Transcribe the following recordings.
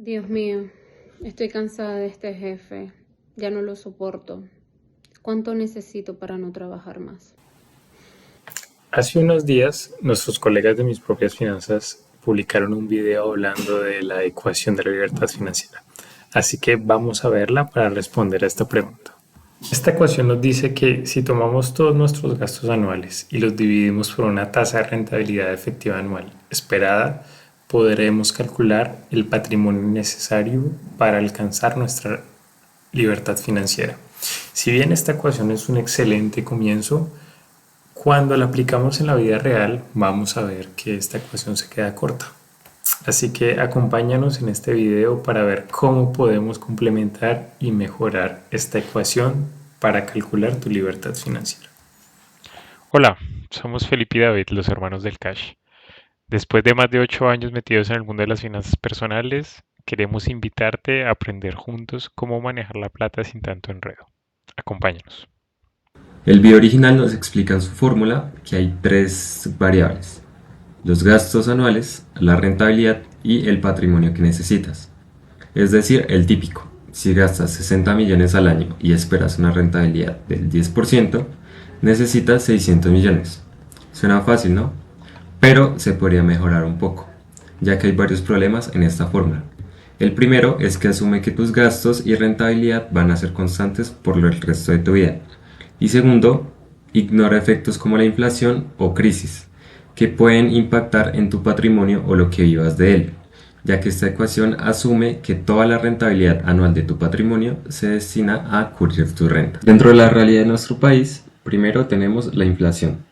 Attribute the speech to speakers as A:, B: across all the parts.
A: Dios mío, estoy cansada de este jefe. Ya no lo soporto. ¿Cuánto necesito para no trabajar más?
B: Hace unos días, nuestros colegas de Mis Propias Finanzas publicaron un video hablando de la ecuación de la libertad financiera. Así que vamos a verla para responder a esta pregunta. Esta ecuación nos dice que si tomamos todos nuestros gastos anuales y los dividimos por una tasa de rentabilidad efectiva anual esperada, podremos calcular el patrimonio necesario para alcanzar nuestra libertad financiera. Si bien esta ecuación es un excelente comienzo, cuando la aplicamos en la vida real, vamos a ver que esta ecuación se queda corta. Así que acompáñanos en este video para ver cómo podemos complementar y mejorar esta ecuación para calcular tu libertad financiera.
C: Hola, somos Felipe y David, los hermanos del Cash. Después de más de 8 años metidos en el mundo de las finanzas personales, queremos invitarte a aprender juntos cómo manejar la plata sin tanto enredo. Acompáñanos.
D: El video original nos explica en su fórmula que hay tres variables: los gastos anuales, la rentabilidad y el patrimonio que necesitas. Es decir, el típico: si gastas 60 millones al año y esperas una rentabilidad del 10%, necesitas 600 millones. Suena fácil, ¿no? Pero se podría mejorar un poco, ya que hay varios problemas en esta fórmula. El primero es que asume que tus gastos y rentabilidad van a ser constantes por el resto de tu vida. Y segundo, ignora efectos como la inflación o crisis, que pueden impactar en tu patrimonio o lo que vivas de él, ya que esta ecuación asume que toda la rentabilidad anual de tu patrimonio se destina a cubrir tu renta. Dentro de la realidad de nuestro país, primero tenemos la inflación,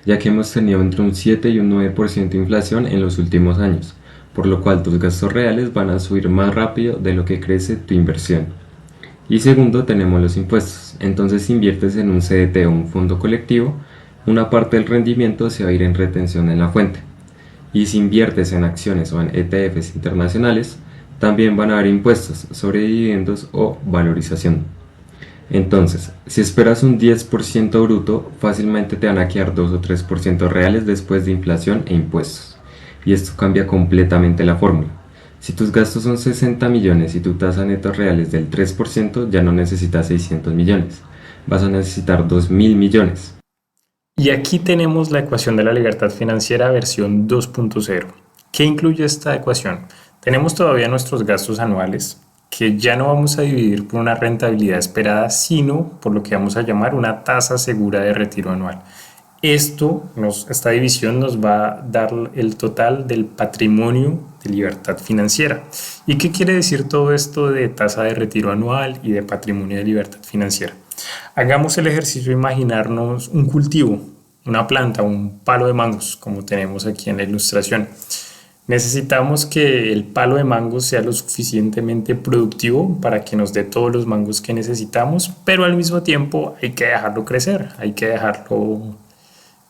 D: ya que hemos tenido entre un 7 y un 9% de inflación en los últimos años, por lo cual tus gastos reales van a subir más rápido de lo que crece tu inversión. Y segundo, tenemos los impuestos. Entonces, si inviertes en un CDT o un fondo colectivo, una parte del rendimiento se va a ir en retención en la fuente. Y si inviertes en acciones o en ETFs internacionales, también van a haber impuestos sobre dividendos o valorización. Entonces, si esperas un 10% bruto, fácilmente te van a quedar 2 o 3% reales después de inflación e impuestos. Y esto cambia completamente la fórmula. Si tus gastos son 60 millones y tu tasa neta real es del 3%, ya no necesitas 600 millones. Vas a necesitar 2.000 millones.
B: Y aquí tenemos la ecuación de la libertad financiera versión 2.0. ¿Qué incluye esta ecuación? Tenemos todavía nuestros gastos anuales, que ya no vamos a dividir por una rentabilidad esperada, sino por lo que vamos a llamar una tasa segura de retiro anual. Esta división nos va a dar el total del patrimonio de libertad financiera. ¿Y qué quiere decir todo esto de tasa de retiro anual y de patrimonio de libertad financiera? Hagamos el ejercicio de imaginarnos un cultivo, una planta, un palo de mangos, como tenemos aquí en la ilustración. Necesitamos que el palo de mangos sea lo suficientemente productivo para que nos dé todos los mangos que necesitamos, pero al mismo tiempo hay que dejarlo crecer, hay que dejarlo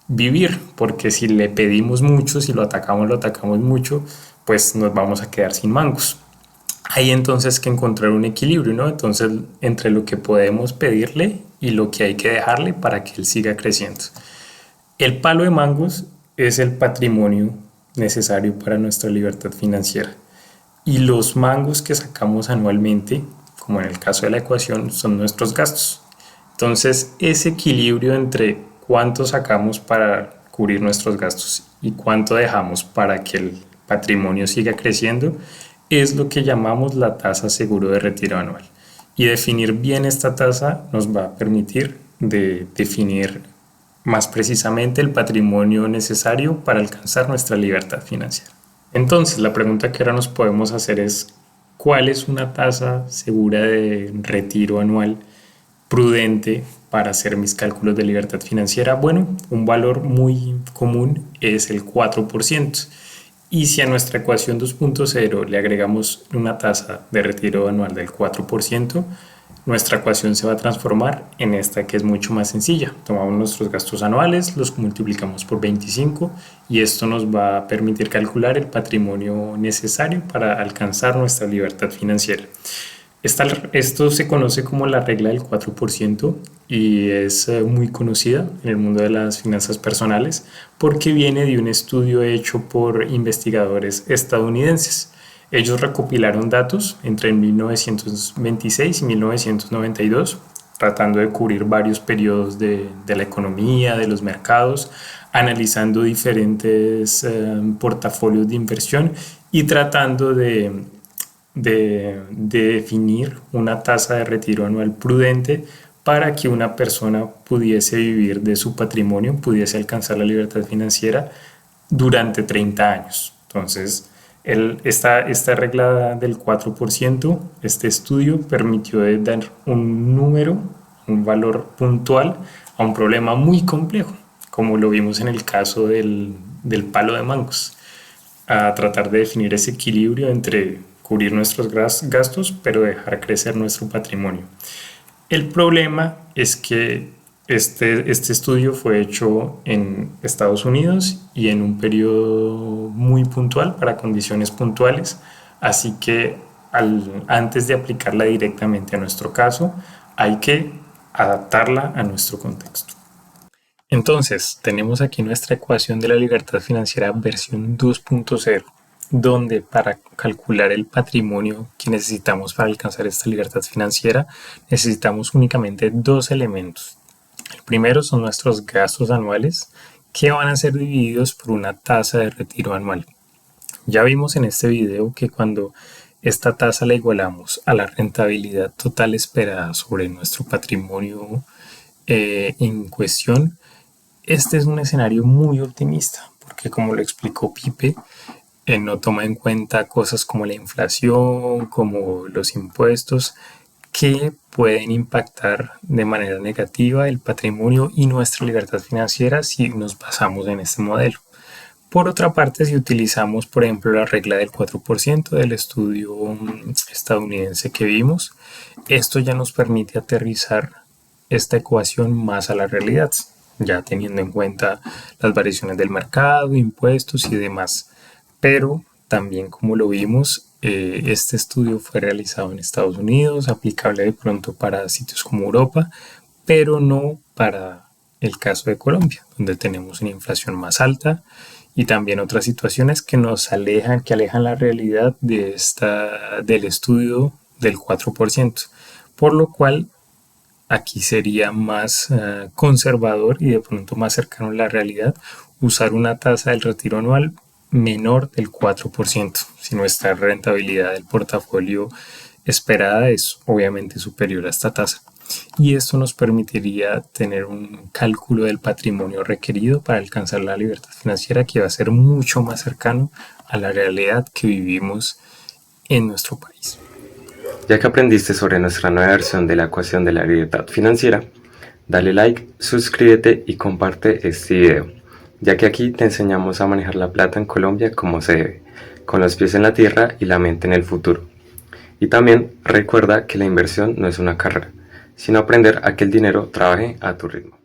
B: vivir, porque si le pedimos mucho, si lo atacamos mucho, pues nos vamos a quedar sin mangos. Hay entonces que encontrar un equilibrio, ¿no? Entonces, entre lo que podemos pedirle y lo que hay que dejarle para que él siga creciendo. El palo de mangos es el patrimonio necesario para nuestra libertad financiera. Y los mangos que sacamos anualmente, como en el caso de la ecuación, son nuestros gastos. Entonces, ese equilibrio entre cuánto sacamos para cubrir nuestros gastos y cuánto dejamos para que el patrimonio siga creciendo es lo que llamamos la tasa seguro de retiro anual. Y definir bien esta tasa nos va a permitir definir más precisamente el patrimonio necesario para alcanzar nuestra libertad financiera. Entonces, la pregunta que ahora nos podemos hacer es: ¿cuál es una tasa segura de retiro anual prudente para hacer mis cálculos de libertad financiera? Bueno, un valor muy común es el 4%. Y si a nuestra ecuación 2.0 le agregamos una tasa de retiro anual del 4%, nuestra ecuación se va a transformar en esta, que es mucho más sencilla. Tomamos nuestros gastos anuales, los multiplicamos por 25 y esto nos va a permitir calcular el patrimonio necesario para alcanzar nuestra libertad financiera. Esto se conoce como la regla del 4% y es muy conocida en el mundo de las finanzas personales porque viene de un estudio hecho por investigadores estadounidenses. Ellos recopilaron datos entre 1926 y 1992, tratando de cubrir varios periodos de la economía, de los mercados, analizando diferentes portafolios de inversión y tratando de definir una tasa de retiro anual prudente para que una persona pudiese vivir de su patrimonio, pudiese alcanzar la libertad financiera durante 30 años. Entonces, esta regla del 4%, este estudio permitió dar un número, un valor puntual a un problema muy complejo, como lo vimos en el caso del palo de mangos, a tratar de definir ese equilibrio entre cubrir nuestros gastos, pero dejar crecer nuestro patrimonio. El problema es que este estudio fue hecho en Estados Unidos y en un periodo muy puntual, para condiciones puntuales, así que antes de aplicarla directamente a nuestro caso, hay que adaptarla a nuestro contexto. Entonces, tenemos aquí nuestra ecuación de la libertad financiera versión 2.0, donde para calcular el patrimonio que necesitamos para alcanzar esta libertad financiera, necesitamos únicamente dos elementos. El primero son nuestros gastos anuales, que van a ser divididos por una tasa de retiro anual. Ya vimos en este video que cuando esta tasa la igualamos a la rentabilidad total esperada sobre nuestro patrimonio en cuestión, este es un escenario muy optimista, porque como lo explicó Pipe, no toma en cuenta cosas como la inflación, como los impuestos, que pueden impactar de manera negativa el patrimonio y nuestra libertad financiera si nos basamos en este modelo. Por otra parte, si utilizamos, por ejemplo, la regla del 4% del estudio estadounidense que vimos, esto ya nos permite aterrizar esta ecuación más a la realidad, ya teniendo en cuenta las variaciones del mercado, impuestos y demás. Pero también, como lo vimos, este estudio fue realizado en Estados Unidos, aplicable de pronto para sitios como Europa, pero no para el caso de Colombia, donde tenemos una inflación más alta y también otras situaciones que nos alejan la realidad del estudio del 4%, por lo cual aquí sería más conservador y de pronto más cercano a la realidad usar una tasa del retiro anual menor del 4%, si nuestra rentabilidad del portafolio esperada es obviamente superior a esta tasa. Y esto nos permitiría tener un cálculo del patrimonio requerido para alcanzar la libertad financiera, que va a ser mucho más cercano a la realidad que vivimos en nuestro país.
D: Ya que aprendiste sobre nuestra nueva versión de la ecuación de la libertad financiera, dale like, suscríbete y comparte este video, ya que aquí te enseñamos a manejar la plata en Colombia como se debe, con los pies en la tierra y la mente en el futuro. Y también recuerda que la inversión no es una carrera, sino aprender a que el dinero trabaje a tu ritmo.